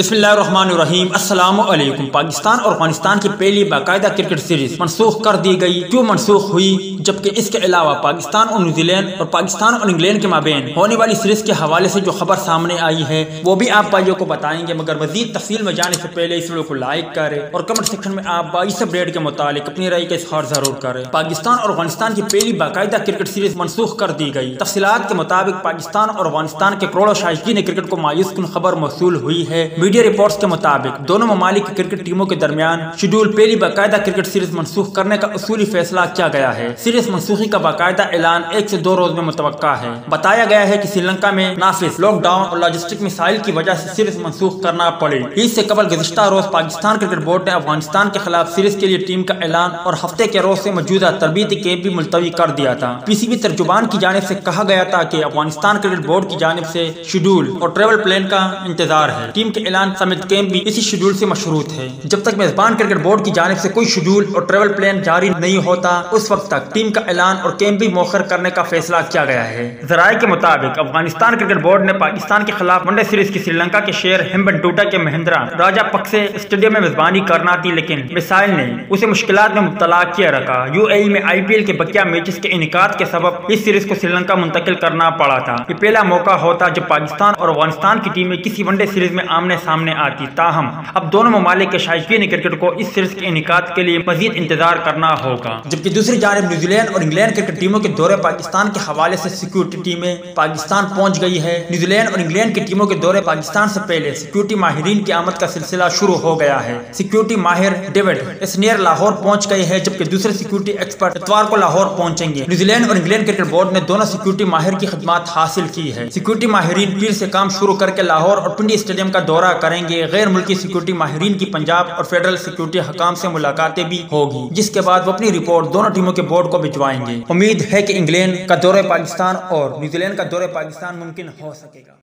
बिस्मिल्लाहिर्रहमानिर्रहीम। अस्सलामुअलैकुम। पाकिस्तान और अफगानिस्तान की पहली बाकायदा क्रिकेट सीरीज मनसूख कर दी गई। क्यों मनसूख हुई? जबकि इसके अलावा पाकिस्तान और न्यूजीलैंड और पाकिस्तान और इंग्लैंड के माबेन होने वाली सीरीज के हवाले से जो खबर सामने आई है वो भी आप भाइयों को बताएंगे। मगर मजीद तफसील में जाने से पहले इस वीडियो को लाइक करें और कमेंट सेक्शन में आप इस अपडेट के मुतालिक अपनी राय का इज़हार जरूर करें। पाकिस्तान और अफगानिस्तान की पहली बाकायदा क्रिकेट सीरीज मनसूख कर दी गई। तफसीलात के मुताबिक पाकिस्तान और अफगानिस्तान के करोड़ों शायकीन क्रिकेट को मायूस कुन खबर मौसूल हुई है। मीडिया रिपोर्ट्स के मुताबिक दोनों ममालिक की क्रिकेट टीमों के दरमियान शेड्यूल पहली बाकायदा क्रिकेट सीरीज मनसूख करने का उसूली फैसला किया गया है। सीरीज मनसूखी का बाकायदा ऐलान 1 से 2 रोज में मुतवक्का है। बताया गया है कि श्रीलंका में नाफिज लॉकडाउन और लॉजिस्टिक मिसाइल की वजह से सीरीज मनसूख करना पड़ी। इससे कबल गुज़िश्ता रोज पाकिस्तान क्रिकेट बोर्ड ने अफगानिस्तान के खिलाफ सीरीज के लिए टीम का ऐलान और हफ्ते के रोज से मौजूदा तरबीती कैंप भी मुलतवी कर दिया था। पीसीबी तर्जुबान की जानिब से कहा गया था कि अफगानिस्तान क्रिकेट बोर्ड की जानिब से शेड्यूल और ट्रेवल प्लान का इंतजार है। टीम के ऐलान समेत कैंप भी इसी शेड्यूल से मशरूत है। जब तक मेजबान क्रिकेट बोर्ड की जानिब से कोई शेड्यूल और ट्रेवल प्लान जारी नहीं होता उस वक्त तक टीम का ऐलान और कैंप भी मौखर करने का फैसला किया गया है। जराये के मुताबिक अफगानिस्तान क्रिकेट बोर्ड ने पाकिस्तान के खिलाफ वनडे सीरीज की श्रीलंका के शहर हेम्बनटोटा के महिंद्रा राजापक्से स्टेडियम में मेजबानी करना थी, लेकिन मिसाइल ने उसे मुश्किलात में मुब्तला किया रखा। यूएई में आईपीएल के बकिया मैचेस के इनेकाद के सबब इस सीरीज को श्रीलंका मुंतकिल करना पड़ा था। ये पहला मौका होता जब पाकिस्तान और अफगानिस्तान की टीमें किसी वनडे सीरीज में आमने सामने आती। ताहम अब दोनों ममालिक के शायकीन क्रिकेट को इस सीरीज के इनेकाद के लिए मजीद इंतजार करना होगा। जबकि दूसरी जानिब न्यूजीलैंड और इंग्लैंड क्रिकेट टीमों के दौरे पाकिस्तान के हवाले से सिक्योरिटी टीमें पाकिस्तान पहुंच गई है। न्यूजीलैंड और इंग्लैंड की टीमों के दौरे पाकिस्तान से पहले सिक्योरिटी माहिरीन की आमद का सिलसिला शुरू हो गया है। सिक्योरिटी माहिर डेविड एस्नियर लाहौर पहुंच गए हैं, जबकि दूसरे सिक्योरिटी एक्सपर्ट इतवार को लाहौर पहुंचेंगे। न्यूजीलैंड और इंग्लैंड क्रिकेट बोर्ड ने दोनों सिक्योरिटी माहिर की खिदमत हासिल की है। सिक्योरिटी माहिरीन पीर से काम शुरू करके लाहौर और पिंडी स्टेडियम का दौरा करेंगे। गैर मुल्की सिक्योरिटी माहिरीन की पंजाब और फेडरल सिक्योरिटी हकाम से मुलाकातें भी होगी, जिसके बाद वो अपनी रिपोर्ट दोनों टीमों के बोर्ड को भिजवाएंगे। उम्मीद है कि इंग्लैंड का दौरे पाकिस्तान और न्यूजीलैंड का दौरे पाकिस्तान मुमकिन हो सकेगा।